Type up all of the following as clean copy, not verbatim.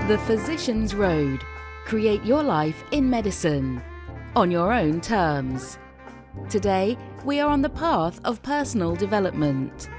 The Physician's Road. Create your life in medicine on your own terms. Today, we are on the path of personal development.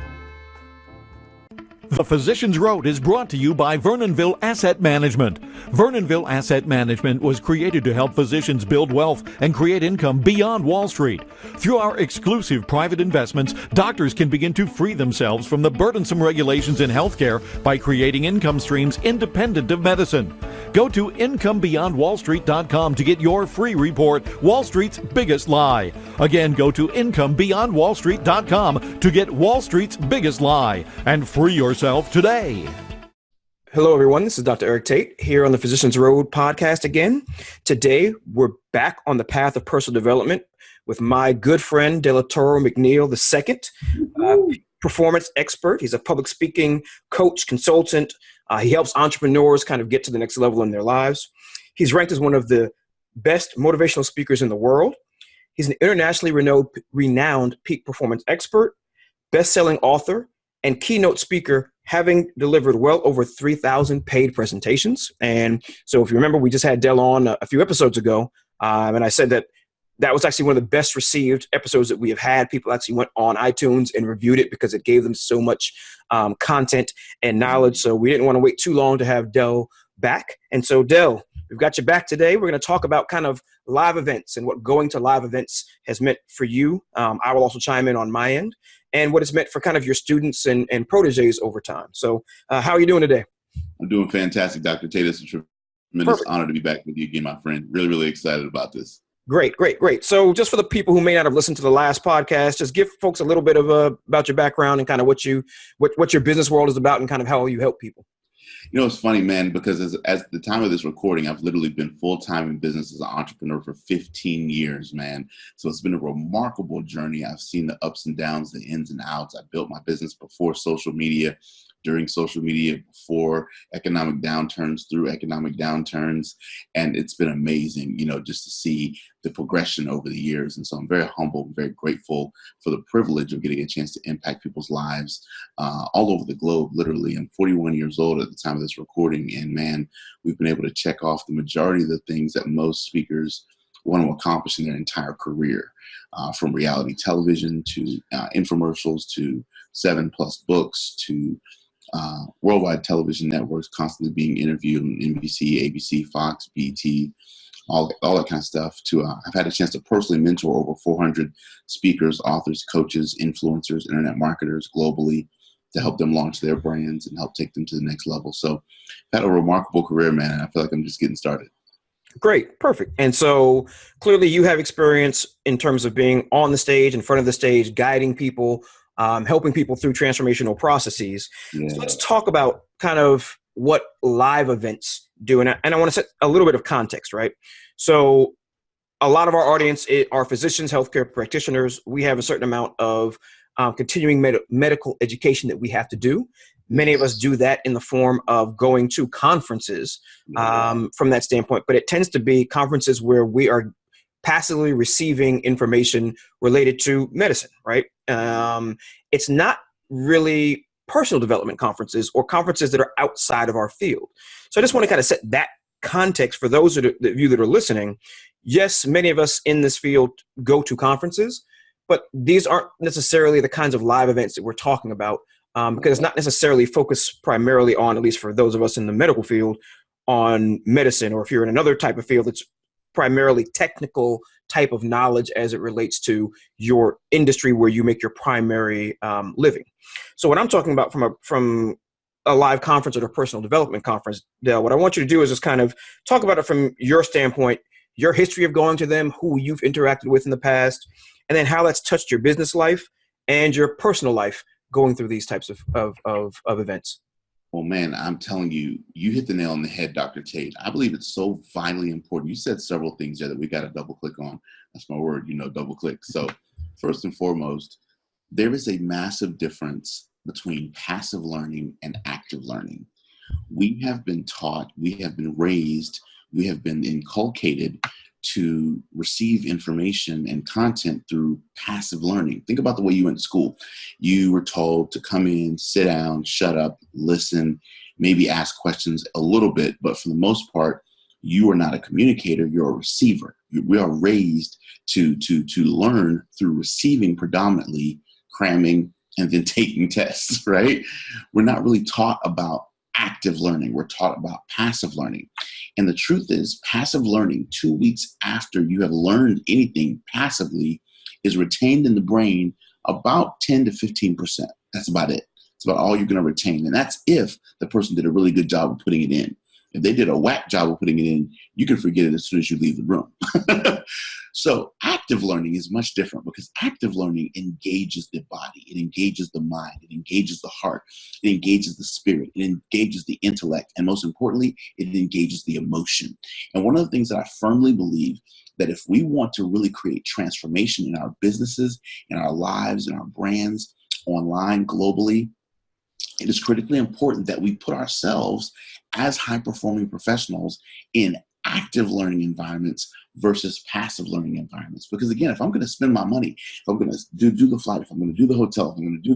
The Physician's Road is brought to you by Vernonville Asset Management. Vernonville Asset Management was created to help physicians build wealth and create income beyond Wall Street. Through our exclusive private investments, doctors can begin to free themselves from the burdensome regulations in healthcare by creating income streams independent of medicine. Go to IncomeBeyondWallStreet.com to get your free report, Wall Street's Biggest Lie. Again, go to IncomeBeyondWallStreet.com to get Wall Street's Biggest Lie and free yourself today. Hello, everyone. This is Dr. Eric Tate here on the Physician's Road podcast again. Today, we're back on the path of personal development with my good friend, Delatoro McNeil II, performance expert. He's a public speaking coach, consultant. He helps entrepreneurs kind of get to the next level in their lives. He's ranked as one of the best motivational speakers in the world. He's an internationally renowned peak performance expert, best-selling author, and keynote speaker, having delivered well over 3,000 paid presentations. And so if you remember, we just had Del on a few episodes ago, and I said that was actually one of the best received episodes that we have had. People actually went on iTunes and reviewed it because it gave them so much content and knowledge. So we didn't want to wait too long to have Del back. And so Del, we've got you back today. We're going to talk about kind of live events and what going to live events has meant for you. I will also chime in on my end and what it's meant for kind of your students and proteges over time. So how are you doing today? I'm doing fantastic, Dr. Tate. It's a tremendous honor to be back with you again, my friend. Really, really excited about this. Great. So just for the people who may not have listened to the last podcast, just give folks a little bit of about your background and kind of what your business world is about and kind of how you help people. You know, it's funny, man, because as the time of this recording, I've literally been full-time in business as an entrepreneur for 15 years, man. So it's been a remarkable journey. I've seen the ups and downs, the ins and outs. I built my business before social media, during social media, before economic downturns, through economic downturns. And it's been amazing, you know, just to see the progression over the years. And so I'm very humble, very grateful for the privilege of getting a chance to impact people's lives all over the globe, literally. I'm 41 years old at the time of this recording. And man, we've been able to check off the majority of the things that most speakers want to accomplish in their entire career, from reality television to infomercials to 7+ books to worldwide television networks, constantly being interviewed on NBC, ABC, Fox, BT, all that kind of stuff. I've had a chance to personally mentor over 400 speakers, authors, coaches, influencers, internet marketers globally to help them launch their brands and help take them to the next level. So I've had a remarkable career, man, and I feel like I'm just getting started. Great. Perfect. And so clearly you have experience in terms of being on the stage, in front of the stage, guiding people, helping people through transformational processes. Yeah. So let's talk about kind of what live events do. And I want to set a little bit of context, right? So a lot of our audience are physicians, healthcare practitioners. We have a certain amount of continuing medical education that we have to do. Many of us do that in the form of going to conferences from that standpoint, but it tends to be conferences where we are passively receiving information related to medicine, right? It's not really personal development conferences or conferences that are outside of our field. So I just want to kind of set that context for those of you that are listening. Yes, many of us in this field go to conferences, but these aren't necessarily the kinds of live events that we're talking about because it's not necessarily focused primarily on, at least for those of us in the medical field, on medicine, or if you're in another type of field, it's primarily technical type of knowledge as it relates to your industry where you make your primary living. So what I'm talking about from a live conference or a personal development conference, Del, what I want you to do is just kind of talk about it from your standpoint, your history of going to them, who you've interacted with in the past, and then how that's touched your business life and your personal life going through these types of events. Well, man, I'm telling you, you hit the nail on the head, Dr. Tate. I believe it's so vitally important. You said several things there that we got to double click on. That's my word, double click. So first and foremost, there is a massive difference between passive learning and active learning. We have been taught, we have been raised, we have been inculcated to receive information and content through passive learning. Think about the way you went to school. You were told to come in, sit down, shut up, listen, maybe ask questions a little bit, but for the most part, you are not a communicator, you're a receiver. We are raised to learn through receiving predominantly, cramming, and then taking tests, right? We're not really taught about active learning. We're taught about passive learning. And the truth is, passive learning, 2 weeks after you have learned anything passively, is retained in the brain about 10 to 15%. That's about it. It's about all you're going to retain. And that's if the person did a really good job of putting it in. If they did a whack job of putting it in, you can forget it as soon as you leave the room. So active learning is much different because active learning engages the body. It engages the mind. It engages the heart. It engages the spirit. It engages the intellect. And most importantly, it engages the emotion. And one of the things that I firmly believe that if we want to really create transformation in our businesses, in our lives, in our brands, online, globally, it is critically important that we put ourselves as high-performing professionals in active learning environments versus passive learning environments. Because again, if I'm going to spend my money, if I'm going to do the flight, if I'm going to do the hotel, if I'm going to do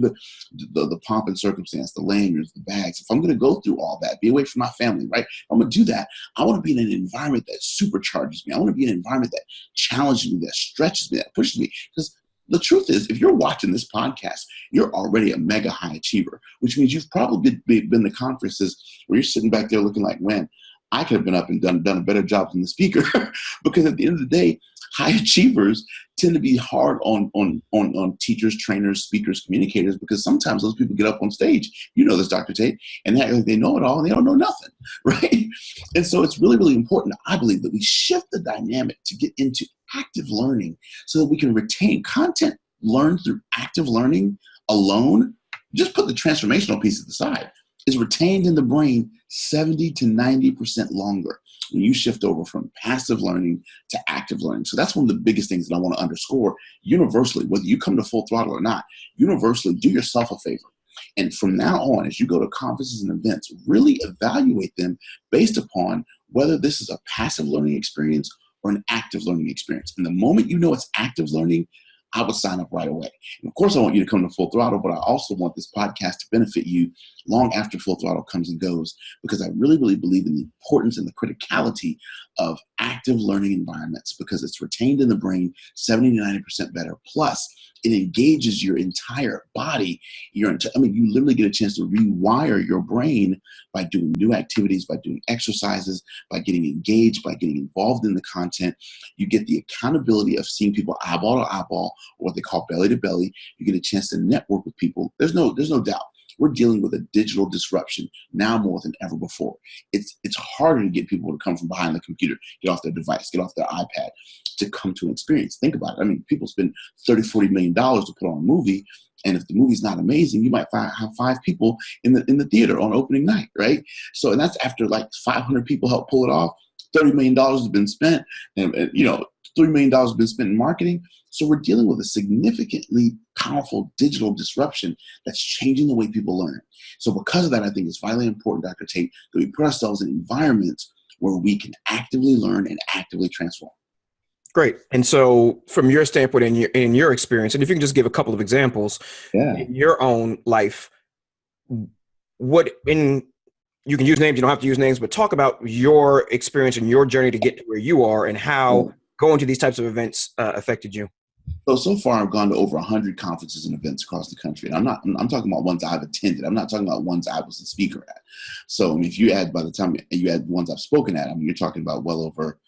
the pomp and circumstance, the lanyards, the bags, if I'm going to go through all that, be away from my family, right? If I'm going to do that, I want to be in an environment that supercharges me. I want to be in an environment that challenges me, that stretches me, that pushes me. Because the truth is, if you're watching this podcast, you're already a mega high achiever, which means you've probably been to conferences where you're sitting back there looking like, man, I could have been up and done a better job than the speaker. Because at the end of the day, high achievers tend to be hard on teachers, trainers, speakers, communicators, because sometimes those people get up on stage, you know this, Dr. Tate, and they know it all and they don't know nothing, right? And so it's really, really important, I believe, that we shift the dynamic to get into active learning so that we can retain content learned through active learning alone. Just put the transformational piece to the side. Is retained in the brain 70 to 90% longer when you shift over from passive learning to active learning. So that's one of the biggest things that I want to underscore universally, whether you come to Full Throttle or not, universally do yourself a favor. And from now on, as you go to conferences and events, really evaluate them based upon whether this is a passive learning experience or an active learning experience. And the moment you know it's active learning, I would sign up right away. And of course, I want you to come to Full Throttle, but I also want this podcast to benefit you long after Full Throttle comes and goes, because I really, really believe in the importance and the criticality of active learning environments, because it's retained in the brain 70 to 90% better. Plus, it engages your entire body. You literally get a chance to rewire your brain by doing new activities, by doing exercises, by getting engaged, by getting involved in the content. You get the accountability of seeing people eyeball to eyeball, or what they call belly to belly. You get a chance to network with people. There's no doubt. We're dealing with a digital disruption now more than ever before. It's harder to get people to come from behind the computer, get off their device, get off their iPad, to come to an experience. Think about it. I mean, people spend $30-40 million to put on a movie, and if the movie's not amazing, you might have 5 people in the theater on opening night, right? So, and that's after like 500 people help pull it off. $30 million has been spent, and $3 million has been spent in marketing. So we're dealing with a significantly powerful digital disruption that's changing the way people learn. So because of that, I think it's vitally important, Dr. Tate, that we put ourselves in environments where we can actively learn and actively transform. Great. And so from your standpoint and in your experience, and if you can just give a couple of examples in your own life, you can use names, you don't have to use names, but talk about your experience and your journey to get to where you are and how going to these types of events affected you. So far, I've gone to over 100 conferences and events across the country. And I'm talking about ones I've attended. I'm not talking about ones I was a speaker at. So if you add, by the time you add ones I've spoken at, you're talking about well over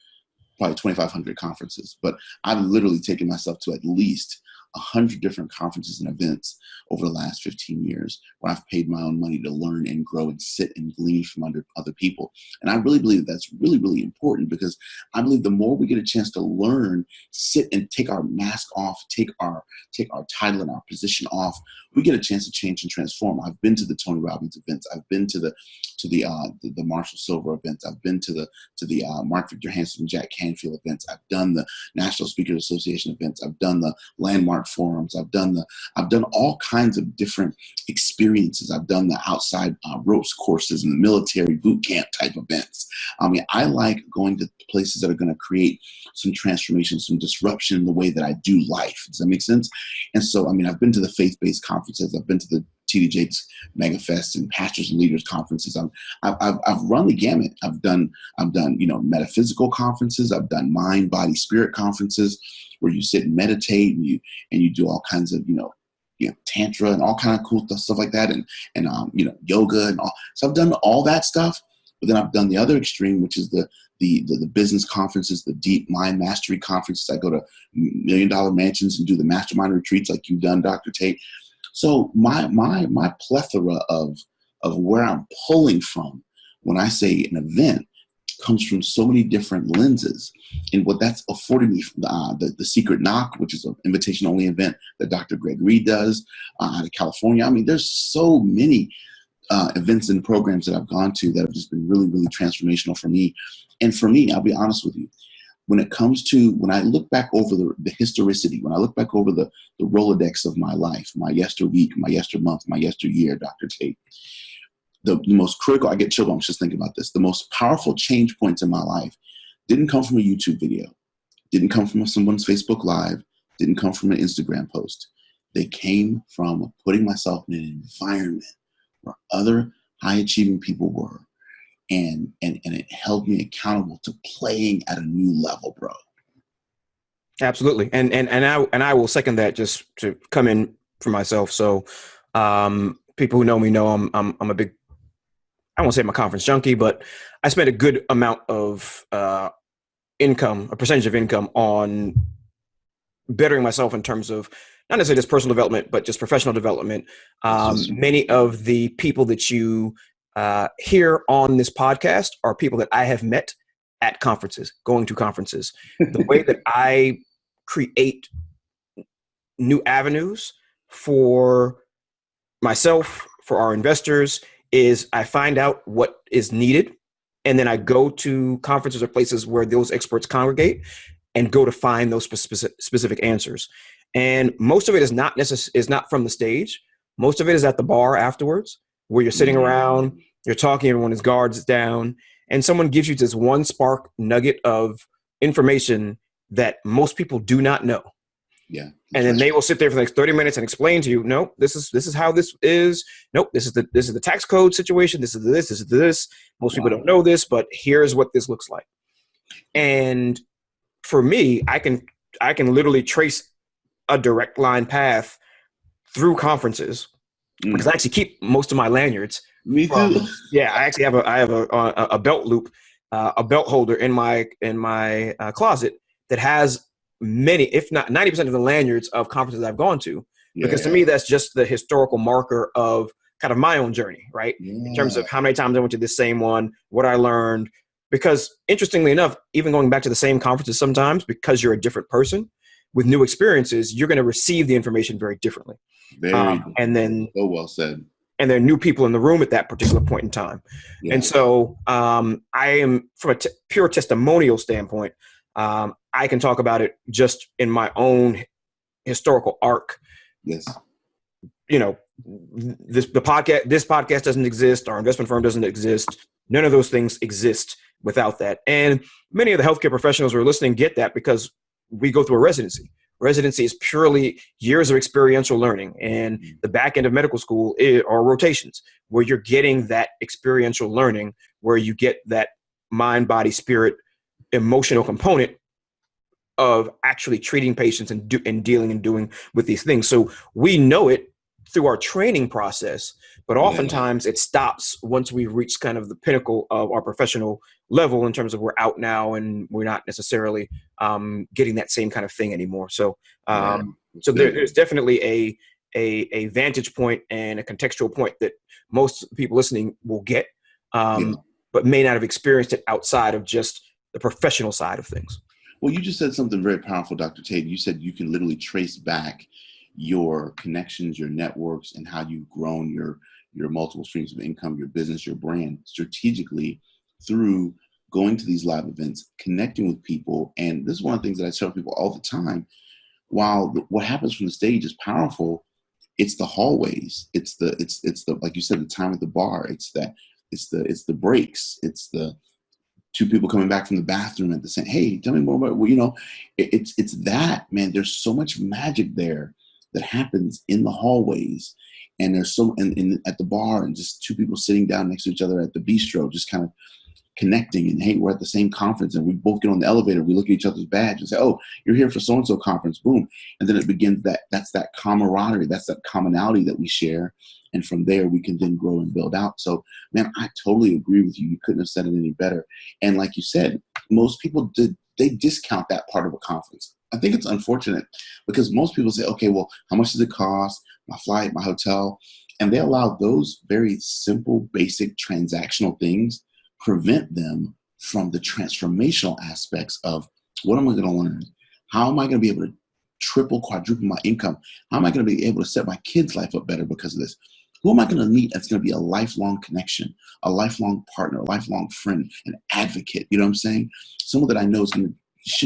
probably 2,500 conferences. But I've literally taken myself to at least 100 different conferences and events over the last 15 years where I've paid my own money to learn and grow and sit and glean from under other people. And I really believe that's really, really important, because I believe the more we get a chance to learn, sit and take our mask off, take our title and our position off, we get a chance to change and transform. I've been to the Tony Robbins events. I've been to the Marshall Silver events. I've been to the Mark Victor Hansen and Jack Canfield events. I've done the National Speakers Association events. I've done the Landmark forums. I've done all kinds of different experiences. I've done the outside ropes courses and the military boot camp type events. I like going to places that are going to create some transformation, some disruption in the way that I do life. Does that make sense? And so, I've been to the faith-based conferences. I've been to the TD Jakes Megafest and Pastors and Leaders conferences. I've run the gamut. I've done metaphysical conferences. I've done mind, body, spirit conferences where you sit and meditate and you do all kinds of tantra and all kind of cool stuff like that, and yoga and all. So I've done all that stuff. But then I've done the other extreme, which is the business conferences, the deep mind mastery conferences. I go to $1 million mansions and do the mastermind retreats like you've done, Dr. Tate. So my plethora of where I'm pulling from when I say an event comes from so many different lenses. And what that's afforded me, the Secret Knock, which is an invitation-only event that Dr. Greg Reed does out of California. I mean, there's so many events and programs that I've gone to that have just been really, really transformational for me. And for me, I'll be honest with you, when I look back over the historicity, when I look back over the Rolodex of my life, my yesterweek, my yestermonth, my yesteryear, Dr. Tate, the most critical, I get chill bumps just thinking about this, the most powerful change points in my life didn't come from a YouTube video, didn't come from someone's Facebook Live, didn't come from an Instagram post. They came from putting myself in an environment where other high-achieving people were, and it held me accountable to playing at a new level, bro. Absolutely, and I will second that, just to come in for myself. So, people who know me know I'm a big, I won't say I'm a conference junkie, but I spend a good amount of income, a percentage of income, on bettering myself in terms of not necessarily just personal development, but just professional development. Many of the people that you hear on this podcast are people that I have met at conferences, going to conferences. The way that I create new avenues for myself, for our investors, is I find out what is needed, and then I go to conferences or places where those experts congregate and go to find those specific answers. And most of it is not from the stage. Most of it is at the bar afterwards, where you're sitting around, you're talking, everyone's guards down, and someone gives you this one spark nugget of information that most people do not know. Yeah. And then they will sit there for the next 30 minutes and explain to you, no, this is how this is. Nope, this is the tax code situation. This is this. Most people don't know this, but here's what this looks like. And for me, I can literally trace a direct line path through conferences, because I actually keep most of my lanyards. Me too. Yeah, I actually have a belt loop, a belt holder in my closet that has many, if not 90% of the lanyards of conferences I've gone to. Because to me, that's just the historical marker of kind of my own journey, right? In terms of how many times I went to this same one, what I learned. Because interestingly enough, even going back to the same conferences sometimes, because you're a different person with new experiences, you're going to receive the information very differently. And then, so well said. And there are new people in the room at that particular point in time. Yeah. And so I am, from a pure testimonial standpoint, I can talk about it just in my own historical arc. Yes. You know, this podcast doesn't exist. Our investment firm doesn't exist. None of those things exist without that. And many of the healthcare professionals who are listening get that because we go through a residency. Residency is purely years of experiential learning, and the back end of medical school are rotations, where you're getting that experiential learning, where you get that mind, body, spirit, emotional component of actually treating patients and dealing and doing with these things. So we know it through our training process, but oftentimes it stops once we've reached kind of the pinnacle of our professional level, in terms of we're out now and we're not necessarily getting that same kind of thing anymore. So there's definitely a vantage point and a contextual point that most people listening will get, but may not have experienced it outside of just the professional side of things. Well, you just said something very powerful, Dr. Tate. You said you can literally trace back your connections, your networks, and how you've grown your multiple streams of income, your business, your brand strategically through going to these live events, connecting with people. And this is one of the things that I tell people all the time. While what happens from the stage is powerful, it's the hallways. It's the like you said, the time at the bar. It's the breaks. It's the two people coming back from the bathroom at the same, hey, tell me more about, well, it's that, man. There's so much magic there that happens in the hallways. And there's at the bar, and just two people sitting down next to each other at the bistro, just kind of connecting, and hey, we're at the same conference, and we both get on the elevator, we look at each other's badge and say, oh, you're here for so-and-so conference, boom. And then it begins that's that camaraderie, that's that commonality that we share. And from there, we can then grow and build out. So, man, I totally agree with you. You couldn't have said it any better. And like you said, most people they discount that part of a conference. I think it's unfortunate because most people say, okay, well, how much does it cost? My flight, my hotel. And they allow those very simple, basic transactional things prevent them from the transformational aspects of what am I going to learn? How am I going to be able to triple, quadruple my income? How am I going to be able to set my kids' life up better because of this? Who am I going to meet that's going to be a lifelong connection, a lifelong partner, a lifelong friend, an advocate? You know what I'm saying? Someone that I know is going to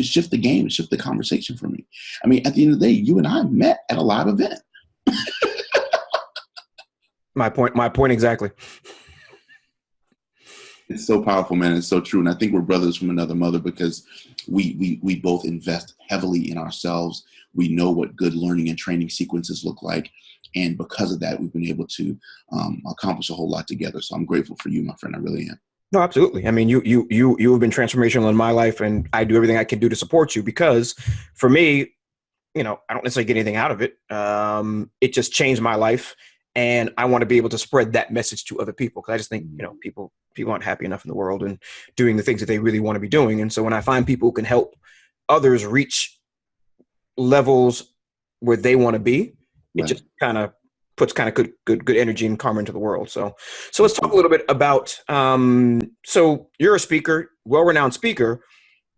shift the game, shift the conversation for me. I mean, at the end of the day, you and I met at a live event. My point exactly. It's so powerful, man. It's so true. And I think we're brothers from another mother because we both invest heavily in ourselves. We know what good learning and training sequences look like. And because of that, we've been able to accomplish a whole lot together. So I'm grateful for you, my friend. I really am. No, absolutely. I mean, you have been transformational in my life, and I do everything I can do to support you because for me, I don't necessarily get anything out of it. It just changed my life. And I want to be able to spread that message to other people because I just think, people aren't happy enough in the world and doing the things that they really want to be doing. And so when I find people who can help others reach levels where they want to be, it just kind of puts kind of good energy and karma into the world. So let's talk a little bit about, so you're a speaker, well-renowned speaker,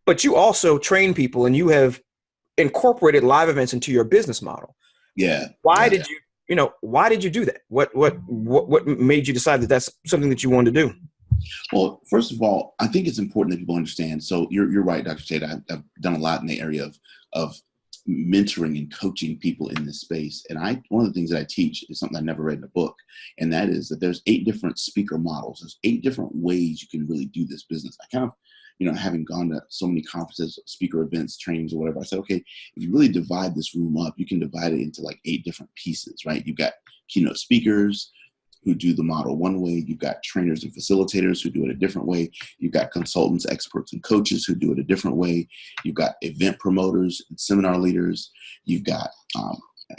but you also train people and you have incorporated live events into your business model. Yeah. Why did you do that? What made you decide that that's something that you wanted to do? Well, first of all, I think it's important that people understand. So you're right, Dr. Tate. I've done a lot in the area of mentoring and coaching people in this space. And one of the things that I teach is something I never read in a book. And that is that there's 8 different speaker models. There's 8 different ways you can really do this business. I kind of, having gone to so many conferences, speaker events, trainings, or whatever, I said, okay, if you really divide this room up, you can divide it into like 8 different pieces, right? You've got keynote speakers who do the model one way. You've got trainers and facilitators who do it a different way. You've got consultants, experts, and coaches who do it a different way. You've got event promoters and seminar leaders. You've got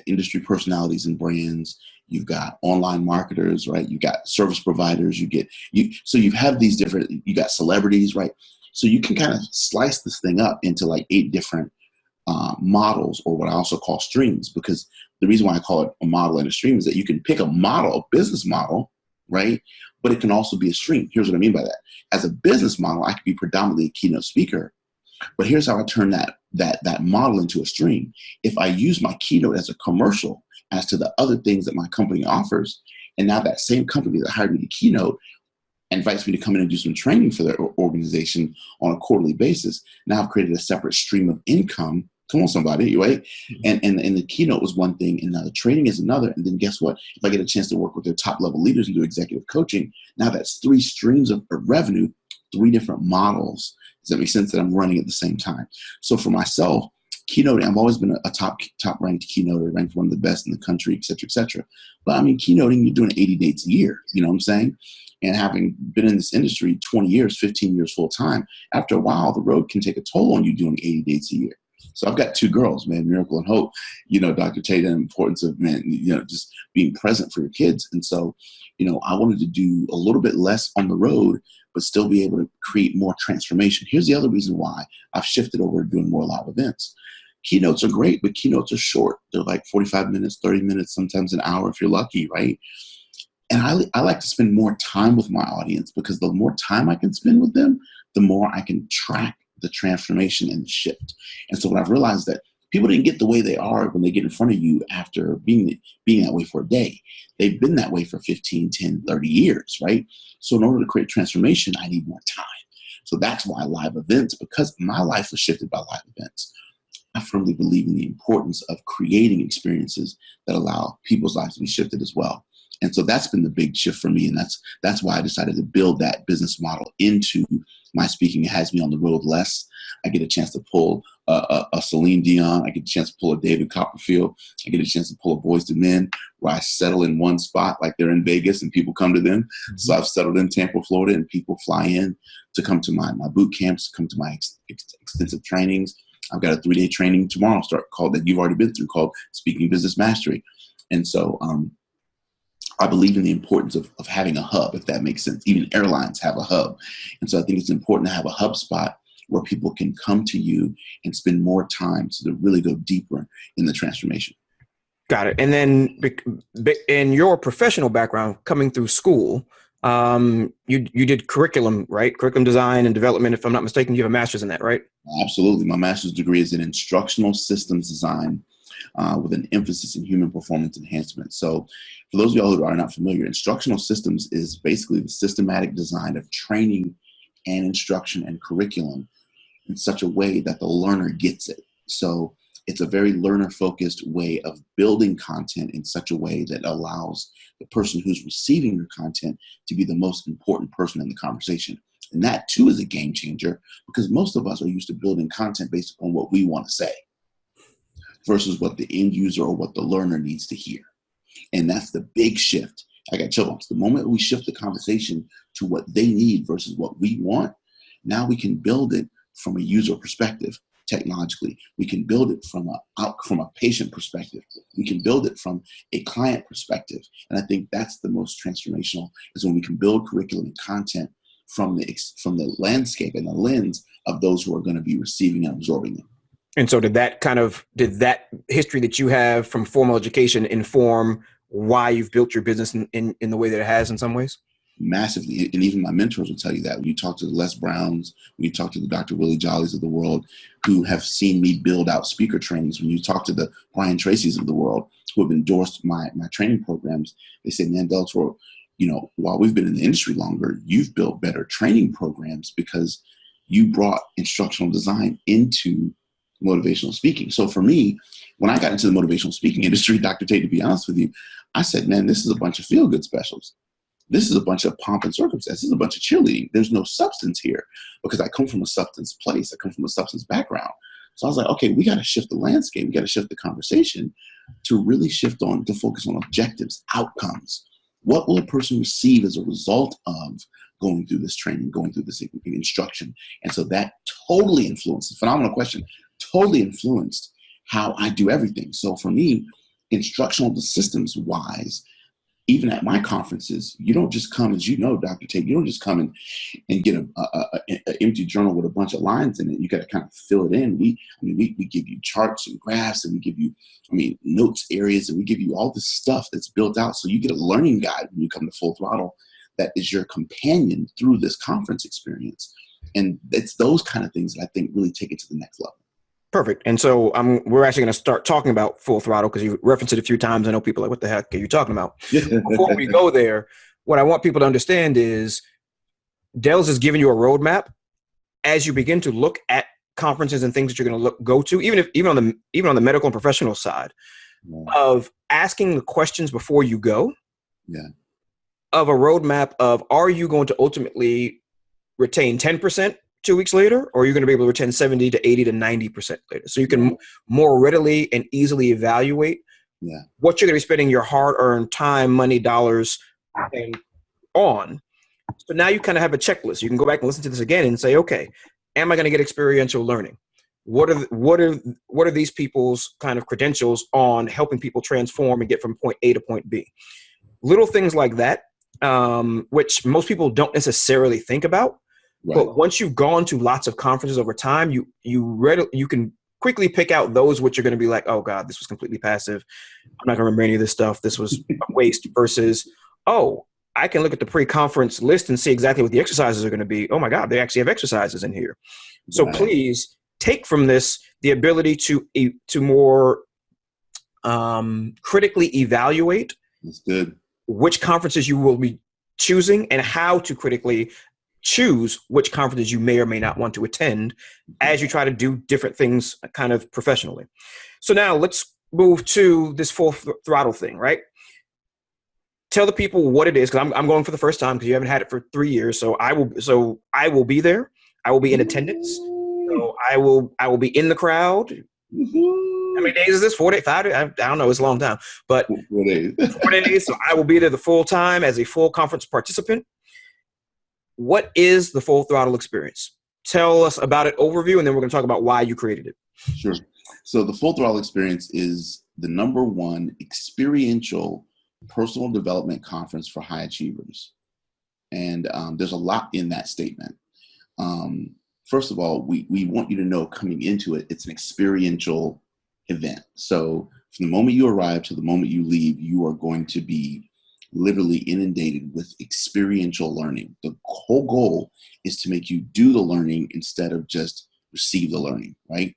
industry personalities and brands. You've got online marketers, right? You've got service providers. So you have these different, you got celebrities, right? So you can kind of slice this thing up into like 8 different models, or what I also call streams, because the reason why I call it a model and a stream is that you can pick a model, a business model, right? But it can also be a stream. Here's what I mean by that. As a business model, I could be predominantly a keynote speaker, but here's how I turn that model into a stream. If I use my keynote as a commercial as to the other things that my company offers, and now that same company that hired me to keynote invites me to come in and do some training for their organization on a quarterly basis, now I've created a separate stream of income. Come on, somebody, right? And the keynote was one thing, and now the training is another. And then guess what? If I get a chance to work with their top level leaders and do executive coaching, now that's 3 streams of revenue, 3 different models. Does that make sense? That I'm running at the same time. So for myself, keynoting, I've always been a top ranked keynoter, ranked one of the best in the country, et cetera, et cetera. But I mean, keynoting, you're doing 80 dates a year. You know what I'm saying? And having been in this industry 20 years, 15 years full time, after a while, the road can take a toll on you doing 80 dates a year. So I've got 2 girls, man, Miracle and Hope, Dr. Tate, and the importance of, man, just being present for your kids. And so, I wanted to do a little bit less on the road, but still be able to create more transformation. Here's the other reason why I've shifted over to doing more live events. Keynotes are great, but keynotes are short. They're like 45 minutes, 30 minutes, sometimes an hour if you're lucky, right? And I like to spend more time with my audience, because the more time I can spend with them, the more I can track the transformation and the shift. And so what I've realized that people didn't get the way they are when they get in front of you after being that way for a day. They've been that way for 15, 10, 30 years, right? So in order to create transformation, I need more time. So that's why live events, because my life was shifted by live events. I firmly believe in the importance of creating experiences that allow people's lives to be shifted as well. And so that's been the big shift for me. And that's why I decided to build that business model into My speaking has me on the road less. I get a chance to pull a Celine Dion. I get a chance to pull a David Copperfield. I get a chance to pull a Boyz II Men, where I settle in one spot like they're in Vegas and people come to them. Mm-hmm. So I've settled in Tampa, Florida, and people fly in to come to my boot camps, come to my extensive trainings. I've got a 3-day training tomorrow called that you've already been through called Speaking Business Mastery. And so I believe in the importance of having a hub, if that makes sense. Even airlines have a hub. And so I think it's important to have a hub spot where people can come to you and spend more time to really go deeper in the transformation. Got it. And then in your professional background, coming through school, you did curriculum, right? Curriculum design and development, if I'm not mistaken. You have a master's in that, right? Absolutely. My master's degree is in instructional systems design with an emphasis in human performance enhancement. So for those of y'all who are not familiar, instructional systems is basically the systematic design of training and instruction and curriculum in such a way that the learner gets it. So it's a very learner-focused way of building content in such a way that allows the person who's receiving your content to be the most important person in the conversation. And that, too, is a game changer because most of us are used to building content based upon what we want to say versus what the end user or what the learner needs to hear. And that's the big shift. I got chill bumps. The moment we shift the conversation to what they need versus what we want, now we can build it from a user perspective. Technologically, we can build it from a patient perspective. We can build it from a client perspective. And I think that's the most transformational, is when we can build curriculum and content from the landscape and the lens of those who are going to be receiving and absorbing them. And so did that history that you have from formal education inform why you've built your business in the way that it has in some ways? Massively. And even my mentors will tell you that. When you talk to the Les Browns, when you talk to the Dr. Willie Jollies of the world, who have seen me build out speaker trainings, when you talk to the Brian Tracy's of the world, who have endorsed my training programs, they say, man, Deltor, while we've been in the industry longer, you've built better training programs because you brought instructional design into motivational speaking. So for me, when I got into the motivational speaking industry, Dr. Tate, to be honest with you, I said, man, this is a bunch of feel-good specials. This is a bunch of pomp and circumstance. This is a bunch of cheerleading. There's no substance here because I come from a substance place. I come from a substance background. So I was like, okay, we got to shift the landscape. We got to shift the conversation to really to focus on objectives, outcomes. What will a person receive as a result of going through this training, going through this instruction? And so that totally influenced, phenomenal question, totally influenced how I do everything. So for me, instructional systems wise, even at my conferences, you don't just come, as you know, Dr. Tate, you don't just come and get an empty journal with a bunch of lines in it. You got to kind of fill it in. We give you charts and graphs, and we give you, notes areas, and we give you all this stuff that's built out. So you get a learning guide when you come to Full Throttle that is your companion through this conference experience. And it's those kind of things that I think really take it to the next level. Perfect. And so we're actually going to start talking about Full Throttle because you referenced it a few times. I know people are like, what the heck are you talking about? Before we go there, what I want people to understand is Dell's is giving you a roadmap as you begin to look at conferences and things that you're going to go to, even on the medical and professional side, of asking the questions before you go, of a roadmap of, are you going to ultimately retain 10% 2 weeks later, or are you going to be able to retain 70 to 80 to 90% later? So you can more readily and easily evaluate what you're going to be spending your hard-earned time, money, dollars on. So now you kind of have a checklist. You can go back and listen to this again and say, okay, am I going to get experiential learning? What are these people's kind of credentials on helping people transform and get from point A to point B? Little things like that, which most people don't necessarily think about. Right. But once you've gone to lots of conferences over time, you can quickly pick out those which are going to be like, oh God, this was completely passive. I'm not going to remember any of this stuff. This was a waste versus, oh, I can look at the pre-conference list and see exactly what the exercises are going to be. Oh my God, they actually have exercises in here. So please take from this the ability to more critically evaluate which conferences you will be choosing and how to critically choose which conferences you may or may not want to attend as you try to do different things kind of professionally. So now let's move to this Full Throttle thing, right? Tell the people what it is, because I'm going for the first time because you haven't had it for 3 years. So I will be there. I will be in attendance. So I will be in the crowd. How many days is this? 4 days, 5 days? I don't know. It's a long time, but 4 days. 4 days. So I will be there the full time as a full conference participant. What is the Full Throttle experience? Tell us about it, overview, and then we're going to talk about why you created it. Sure. So the Full Throttle experience is the #1 experiential personal development conference for high achievers. And there's a lot in that statement. First of all, we want you to know coming into it, it's an experiential event. So from the moment you arrive to the moment you leave, you are going to be literally inundated with experiential learning. The whole goal is to make you do the learning instead of just receive the learning, right?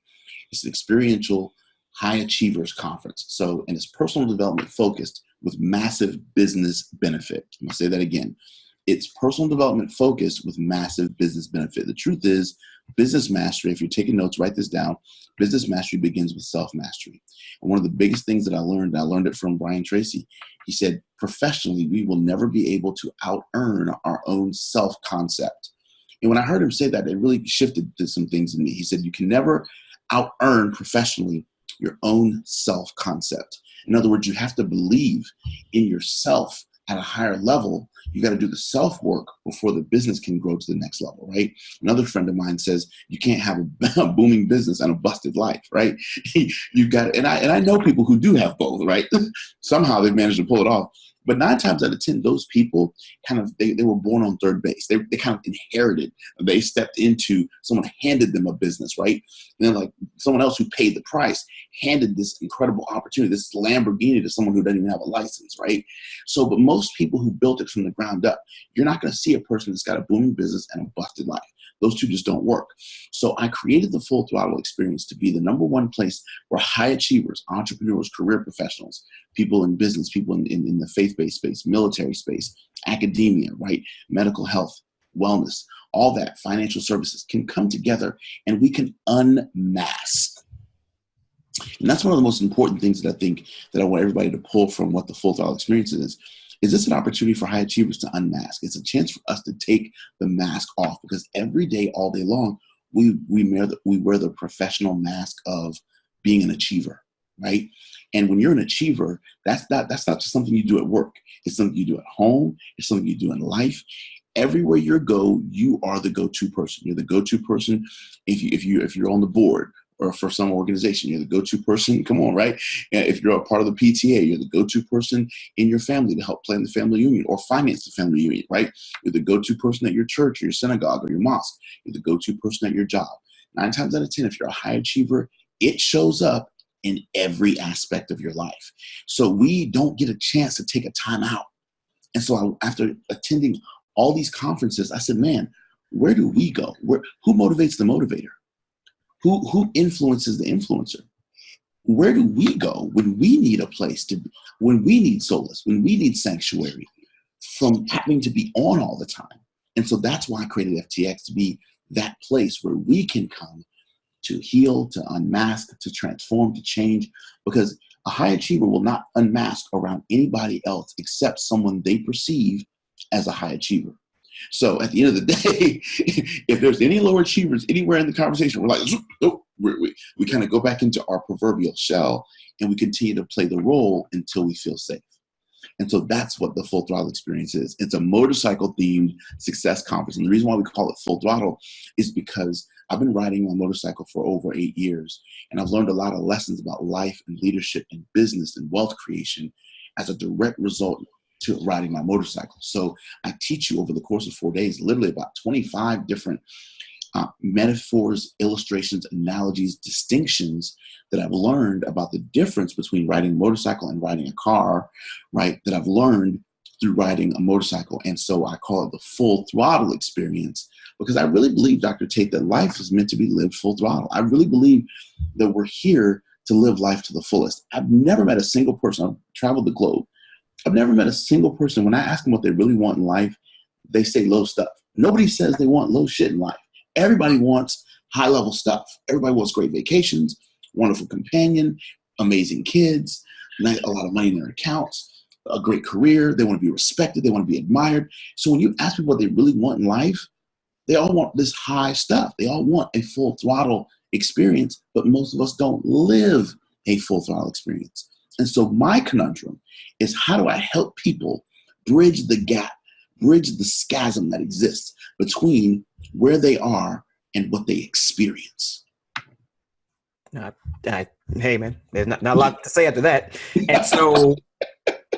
It's an experiential high achievers conference. So, and it's personal development focused with massive business benefit. I'm gonna say that again. It's personal development focused with massive business benefit. The truth is, business mastery, if you're taking notes, write this down. Business mastery begins with self-mastery. And one of the biggest things that I learned it from Brian Tracy. He said, professionally, we will never be able to out-earn our own self-concept. And when I heard him say that, it really shifted to some things in me. He said, you can never out-earn professionally your own self-concept. In other words, you have to believe in yourself at a higher level. You got to do the self-work before the business can grow to the next level, right? Another friend of mine says you can't have a booming business and a busted life, right? You got, and I know people who do have both, right? Somehow they've managed to pull it off. But 9 times out of 10, those people kind of, they were born on third base. They kind of inherited. They stepped into, someone handed them a business, right? And then like someone else who paid the price handed this incredible opportunity, this Lamborghini to someone who doesn't even have a license, right? So, but most people who built it from the ground up, you're not going to see a person that's got a booming business and a busted life. Those two just don't work. So I created the Full Throttle experience to be the #1 place where high achievers, entrepreneurs, career professionals, people in business, people in the faith-based space, military space, academia, right? Medical health, wellness, all that, financial services can come together and we can unmask. And that's one of the most important things that I think that I want everybody to pull from what the Full Throttle experience is. Is this an opportunity for high achievers to unmask? It's a chance for us to take the mask off, because every day, all day long, we wear the professional mask of being an achiever, right? And when you're an achiever, that's not just something you do at work. It's something you do at home. It's something you do in life. Everywhere you go, you are the go-to person. You're the go-to person if you're on the board, or for some organization, you're the go-to person. Come on, right? If you're a part of the PTA, you're the go-to person in your family to help plan the family union or finance the family union, right? You're the go-to person at your church or your synagogue or your mosque. You're the go-to person at your job. 9 times out of 10, if you're a high achiever, it shows up in every aspect of your life. So we don't get a chance to take a time out. And so after attending all these conferences, I said, man, where do we go? Who motivates the motivator? Who influences the influencer? Where do we go when we need a place to, when we need solace, when we need sanctuary from having to be on all the time? And so that's why I created FTX, to be that place where we can come to heal, to unmask, to transform, to change, because a high achiever will not unmask around anybody else except someone they perceive as a high achiever. So at the end of the day, if there's any low achievers anywhere in the conversation, we're like, oh, we kind of go back into our proverbial shell and we continue to play the role until we feel safe. And so that's what the Full Throttle experience is. It's a motorcycle themed success conference. And the reason why we call it Full Throttle is because I've been riding my motorcycle for over 8 years, and I've learned a lot of lessons about life and leadership and business and wealth creation as a direct result to riding my motorcycle. So I teach you over the course of 4 days, literally about 25 different metaphors, illustrations, analogies, distinctions that I've learned about the difference between riding a motorcycle and riding a car, right? That I've learned through riding a motorcycle. And so I call it the Full Throttle experience, because I really believe, Dr. Tate, that life is meant to be lived full throttle. I really believe that we're here to live life to the fullest. I've never met a single person, I've traveled the globe, I've never met a single person, when I ask them what they really want in life, they say low stuff. Nobody says they want low shit in life. Everybody wants high level stuff. Everybody wants great vacations, wonderful companion, amazing kids, a lot of money in their accounts, a great career. They want to be respected. They want to be admired. So when you ask people what they really want in life, They all want this high stuff. They all want a full throttle experience, but most of us don't live a full throttle experience. And so my conundrum is, how do I help people bridge the gap, bridge the schism that exists between where they are and what they experience? Hey, man, there's not a lot to say after that. And so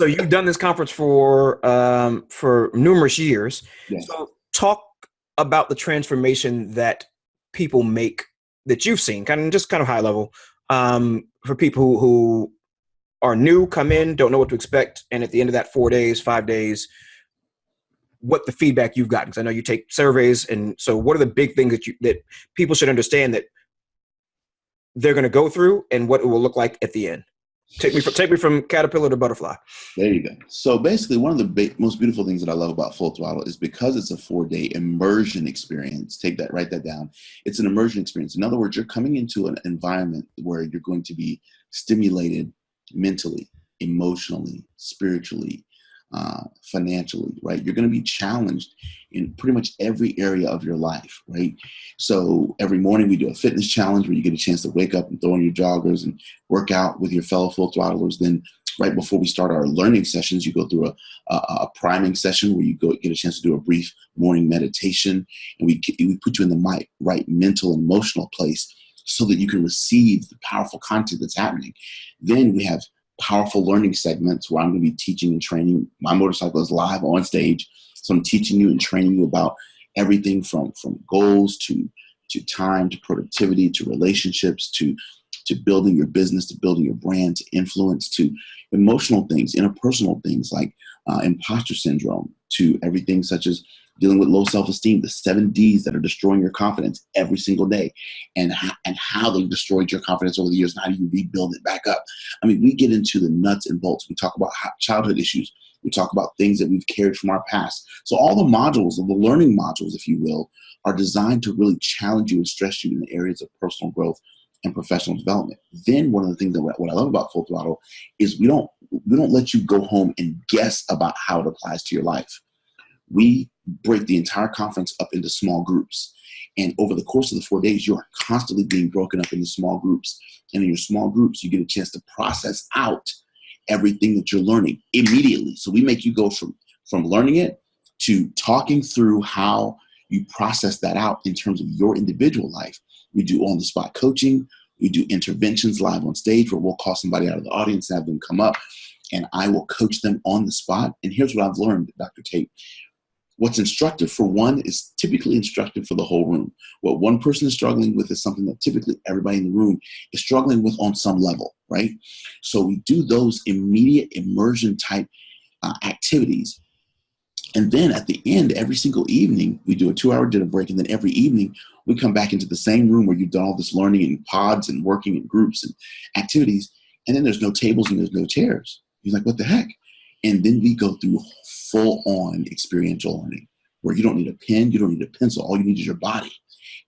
you've done this conference for numerous years. Yes. So talk about the transformation that people make that you've seen, kind of high level, for people who are new, come in, don't know what to expect, and at the end of that 4 days, 5 days, what the feedback you've gotten. Because I know you take surveys, and so what are the big things that people should understand that they're going to go through, and what it will look like at the end? Take me from caterpillar to butterfly. There you go. So basically, one of the most beautiful things that I love about Full Throttle is because it's a 4-day immersion experience. Write that down. It's an immersion experience. In other words, you're coming into an environment where you're going to be stimulated mentally, emotionally, spiritually, financially, right? You're going to be challenged in pretty much every area of your life, right? So every morning we do a fitness challenge where you get a chance to wake up and throw on your joggers and work out with your fellow full throttlers. Then right before we start our learning sessions, you go through a priming session where you get a chance to do a brief morning meditation, and we put you in the right mental and emotional place so that you can receive the powerful content that's happening. Then we have powerful learning segments where I'm going to be teaching and training. My motorcycle is live on stage, so I'm teaching you and training you about everything from goals to time to productivity to relationships to building your business, to building your brand, to influence, to emotional things, interpersonal things like imposter syndrome, to everything such as dealing with low self-esteem, the 7 Ds that are destroying your confidence every single day, and how they've destroyed your confidence over the years, and how do you rebuild it back up. I mean, we get into the nuts and bolts. We talk about childhood issues. We talk about things that we've carried from our past. So all the modules, the learning modules, if you will, are designed to really challenge you and stress you in the areas of personal growth and professional development. Then one of the things that what I love about Full Throttle is we don't let you go home and guess about how it applies to your life. We break the entire conference up into small groups. And over the course of the 4 days, you are constantly being broken up into small groups. And in your small groups, you get a chance to process out everything that you're learning immediately. So we make you go from learning it to talking through how you process that out in terms of your individual life. We do on-the-spot coaching. We do interventions live on stage where we'll call somebody out of the audience and have them come up, and I will coach them on the spot. And here's what I've learned, Dr. Tate. What's instructive for one is typically instructive for the whole room. What one person is struggling with is something that typically everybody in the room is struggling with on some level, right? So we do those immediate immersion type activities. And then at the end, every single evening, we do a 2-hour dinner break. And then every evening, we come back into the same room where you've done all this learning in pods and working in groups and activities. And then there's no tables and there's no chairs. You're like, what the heck? And then we go through full-on experiential learning where you don't need a pen, you don't need a pencil. All you need is your body.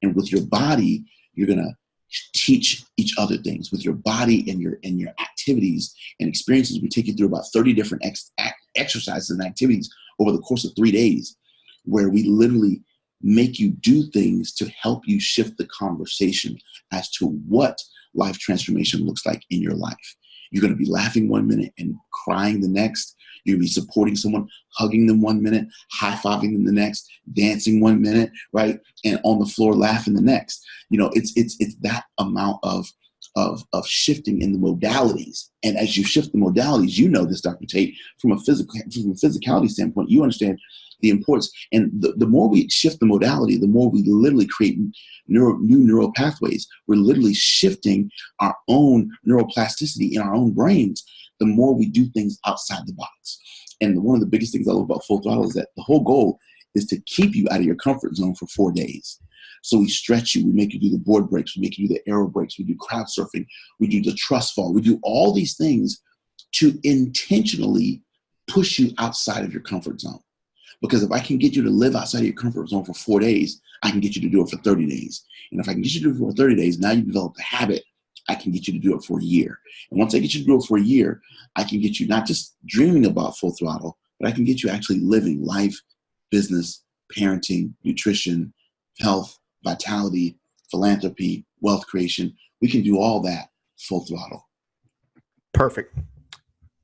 And with your body, you're going to teach each other things. With your body and your activities and experiences, we take you through about 30 different exercises and activities over the course of 3 days, where we literally make you do things to help you shift the conversation as to what life transformation looks like in your life. You're going to be laughing 1 minute and crying the next. You're going to be supporting someone, hugging them 1 minute, high-fiving them the next, dancing 1 minute, right? And on the floor laughing the next. You know, it's that amount of shifting in the modalities. And as you shift the modalities, you know this, Dr. Tate, from a physicality standpoint, you understand the importance. And the more we shift the modality, the more we literally create new neural pathways. We're literally shifting our own neuroplasticity in our own brains, the more we do things outside the box. And one of the biggest things I love about Full Throttle is that the whole goal is to keep you out of your comfort zone for 4 days. So we stretch you, we make you do the board breaks, we make you do the aero breaks, we do crowd surfing, we do the trust fall, we do all these things to intentionally push you outside of your comfort zone. Because if I can get you to live outside of your comfort zone for 4 days, I can get you to do it for 30 days. And if I can get you to do it for 30 days, now you develop the habit, I can get you to do it for a year. And once I get you to do it for a year, I can get you not just dreaming about Full Throttle, but I can get you actually living life, business, parenting, nutrition, health, vitality, philanthropy, wealth creation. We can do all that full throttle. Perfect.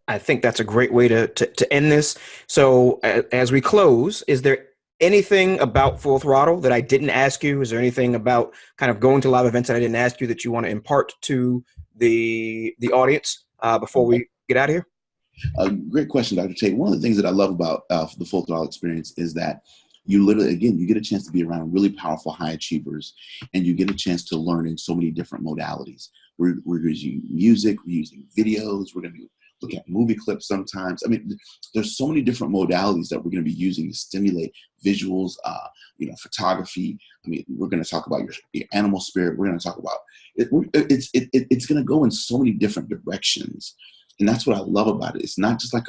I think that's a great way to end this. So as we close, is there anything about Full Throttle that I didn't ask you? Is there anything about kind of going to live events that I didn't ask you that you want to impart to the audience before we get out of here? Great question, Dr. Tate. One of the things that I love about the Full Throttle experience is that you literally, again, you get a chance to be around really powerful high achievers, and you get a chance to learn in so many different modalities. We're using music, we're using videos, we're going to look at movie clips sometimes. I mean, there's so many different modalities that we're going to be using to stimulate visuals, photography. I mean, we're going to talk about your animal spirit. We're going to talk about it. It's going to go in so many different directions. And that's what I love about it. It's not just like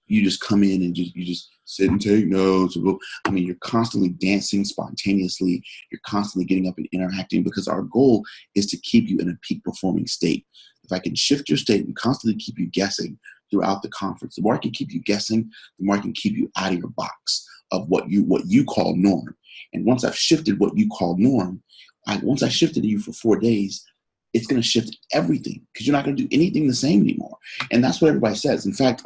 you just come in and you just sit and take notes. I mean, you're constantly dancing spontaneously. You're constantly getting up and interacting, because our goal is to keep you in a peak performing state. If I can shift your state and constantly keep you guessing throughout the conference, the more I can keep you guessing, the more I can keep you out of your box of what you call norm. And once I've shifted what you call norm, once I shifted you for 4 days, it's going to shift everything, because you're not going to do anything the same anymore. And that's what everybody says. In fact,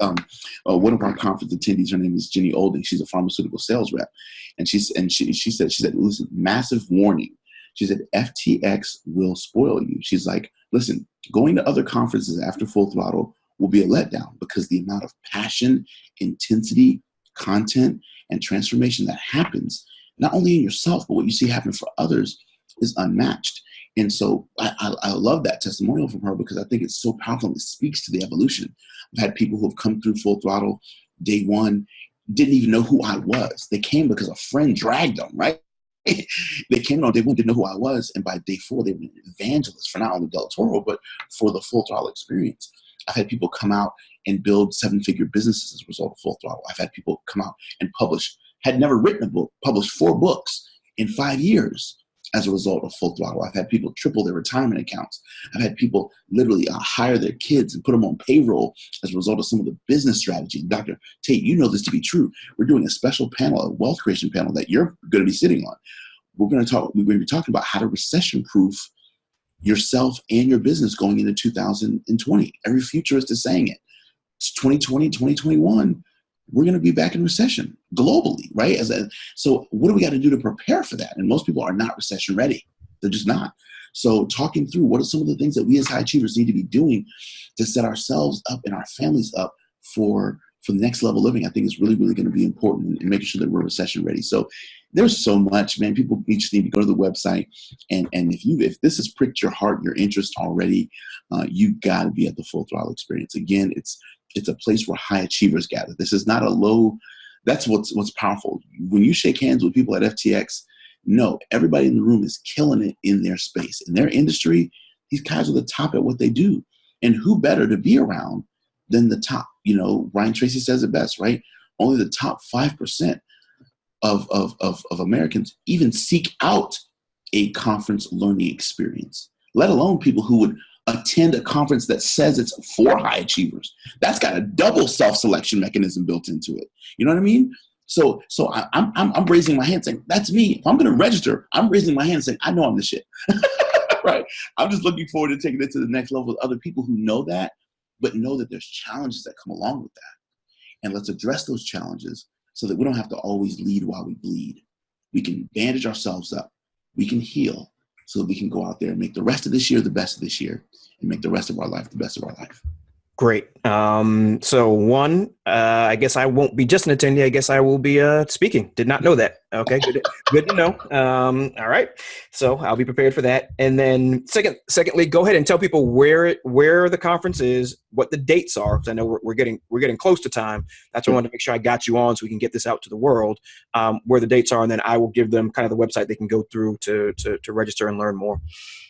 one of our conference attendees, her name is Jenny Olding. She's a pharmaceutical sales rep. And she said, listen, massive warning. She said, FTX will spoil you. She's like, listen, going to other conferences after Full Throttle will be a letdown, because the amount of passion, intensity, content, and transformation that happens, not only in yourself, but what you see happen for others, is unmatched. And so I love that testimonial from her, because I think it's so powerful and it speaks to the evolution. I've had people who have come through Full Throttle day one, didn't even know who I was. They came because a friend dragged them, right? They came on day one, didn't know who I was. And by day 4, they were an evangelist for not only Del Toro, but for the Full Throttle experience. I've had people come out and build 7-figure businesses as a result of Full Throttle. I've had people come out and had never written a book, published 4 books in 5 years as a result of Full Throttle. I've had people triple their retirement accounts. I've had people literally hire their kids and put them on payroll as a result of some of the business strategy. Dr. Tate, you know this to be true. We're doing a special panel, a wealth creation panel that you're going to be sitting on. We're going to be talking about how to recession-proof yourself and your business going into 2020. Every futurist is saying it. It's 2020, 2021. We're going to be back in recession globally, right? So what do we got to do to prepare for that? And most people are not recession ready. They're just not. So talking through what are some of the things that we as high achievers need to be doing to set ourselves up and our families up for the next level living, I think is really, really going to be important in making sure that we're recession ready. So there's so much, man. People each need to go to the website. And if this has pricked your heart, your interest already, you got to be at the Full Throttle experience. Again, it's a place where high achievers gather. This is not a low. That's what's powerful. When you shake hands with people at FTX, no, everybody in the room is killing it in their space, in their industry. These guys are the top at what they do. And who better to be around than the top? You know, Ryan Tracy says it best, right? Only the top 5% of Americans even seek out a conference learning experience, let alone people who would attend a conference that says it's for high achievers. That's got a double self-selection mechanism built into it. You know what I mean? So I'm raising my hand saying, that's me. If I'm going to register, I'm raising my hand saying, I know I'm the shit. Right? I'm just looking forward to taking it to the next level with other people who know that, but know that there's challenges that come along with that. And let's address those challenges so that we don't have to always lead while we bleed. We can bandage ourselves up. We can heal so that we can go out there and make the rest of this year the best of this year and make the rest of our life the best of our life. Great. So one, I guess I won't be just an attendee. I guess I will be speaking. Did not know that. Okay, good to know. All right. So I'll be prepared for that. And then secondly, go ahead and tell people where the conference is, what the dates are, because I know we're getting close to time. That's why I wanted to make sure I got you on so we can get this out to the world, where the dates are, and then I will give them kind of the website they can go through to register and learn more.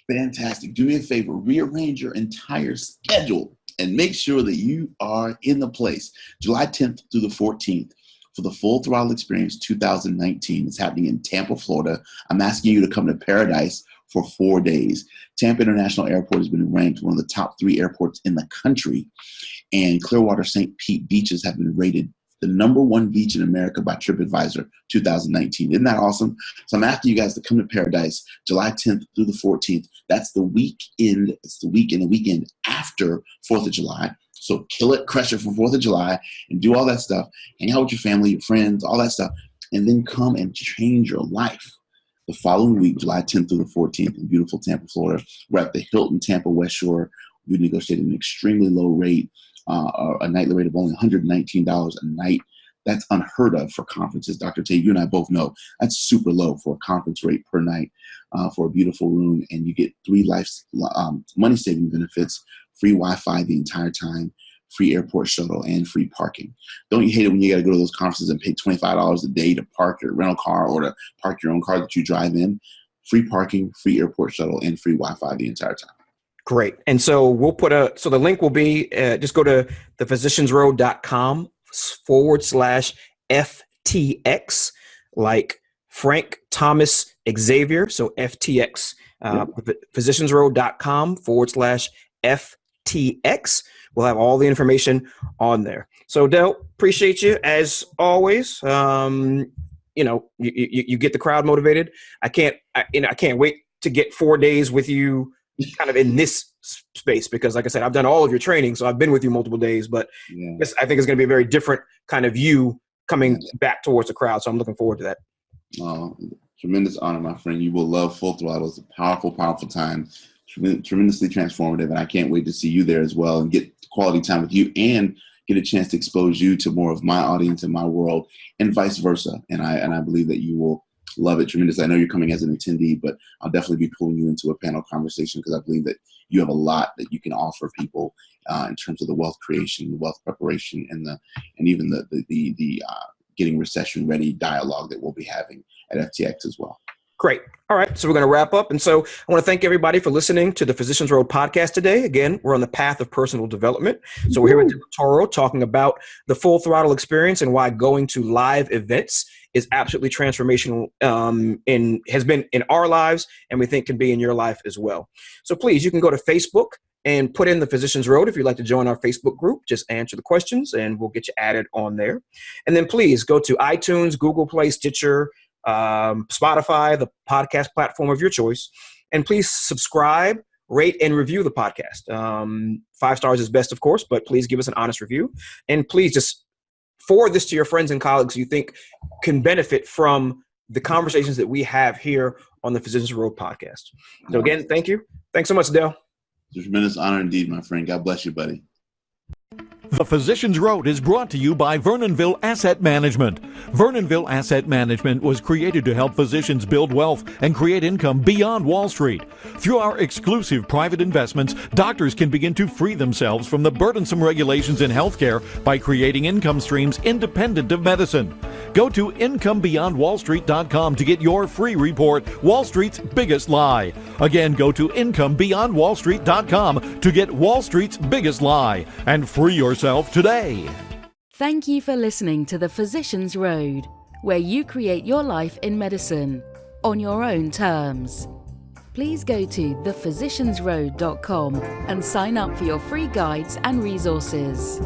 Fantastic. Do me a favor, rearrange your entire schedule and make sure that you are in the place. July 10th through the 14th for the Full Throttle Experience 2019. It's happening in Tampa, Florida. I'm asking you to come to Paradise for 4 days. Tampa International Airport has been ranked one of the top 3 airports in the country. And Clearwater St. Pete beaches have been rated the #1 beach in America by TripAdvisor 2019. Isn't that awesome? So I'm asking you guys to come to Paradise July 10th through the 14th. That's the weekend. It's the weekend after 4th of July. So kill it, crush it for 4th of July and do all that stuff. Hang out with your family, your friends, all that stuff. And then come and change your life. The following week, July 10th through the 14th in beautiful Tampa, Florida, we're at the Hilton Tampa West Shore. We negotiated an extremely low rate, a nightly rate of only $119 a night. That's unheard of for conferences. Dr. Tay, you and I both know that's super low for a conference rate per night for a beautiful room. And you get 3 money-saving benefits, free Wi-Fi the entire time, free airport shuttle, and free parking. Don't you hate it when you got to go to those conferences and pay $25 a day to park your rental car or to park your own car that you drive in? Free parking, free airport shuttle, and free Wi-Fi the entire time. Great. And so we'll put the link will be, just go to thephysiciansroad.com/FTX, like Frank Thomas Xavier. So FTX, physiciansroad.com/FTX. We'll have all the information on there. So Del, appreciate you as always. You get the crowd motivated. I can't wait to get 4 days with you kind of in this space, because like I said, I've done all of your training, so I've been with you multiple days, but I think it's going to be a very different kind of you coming back towards the crowd. So I'm looking forward to that. Oh, tremendous honor, my friend. You will love Full Throttle. It's a powerful, powerful time, tremendously transformative. And I can't wait to see you there as well and get quality time with you and get a chance to expose you to more of my audience and my world and vice versa. And I believe that you will love it tremendously. I know you're coming as an attendee, but I'll definitely be pulling you into a panel conversation because I believe that you have a lot that you can offer people in terms of the wealth creation, the wealth preparation, and even the getting recession ready dialogue that we'll be having at FTX as well. Great. All right. So we're going to wrap up. And so I want to thank everybody for listening to the Physicians Road podcast today. Again, we're on the path of personal development. So we're here with Toro talking about the Full Throttle experience and why going to live events is absolutely transformational has been in our lives, and we think can be in your life as well. So please, you can go to Facebook and put in the Physicians Road if you'd like to join our Facebook group. Just answer the questions and we'll get you added on there. And then please go to iTunes, Google Play, Stitcher, Spotify, the podcast platform of your choice, and please subscribe, rate, and review the podcast. 5 stars is best, of course, but please give us an honest review, and please just forward this to your friends and colleagues you think can benefit from the conversations that we have here on the Physicians Road podcast. So again, thank you. Thanks so much, Del. It's a tremendous honor indeed, my friend. God bless you, buddy. The Physicians Road is brought to you by Vernonville Asset Management. Vernonville Asset Management was created to help physicians build wealth and create income beyond Wall Street. Through our exclusive private investments, doctors can begin to free themselves from the burdensome regulations in healthcare by creating income streams independent of medicine. Go to IncomeBeyondWallStreet.com to get your free report, Wall Street's Biggest Lie. Again, go to IncomeBeyondWallStreet.com to get Wall Street's Biggest Lie and free yourself today. Thank you for listening to The Physicians Road, where you create your life in medicine on your own terms. Please go to thephysiciansroad.com and sign up for your free guides and resources.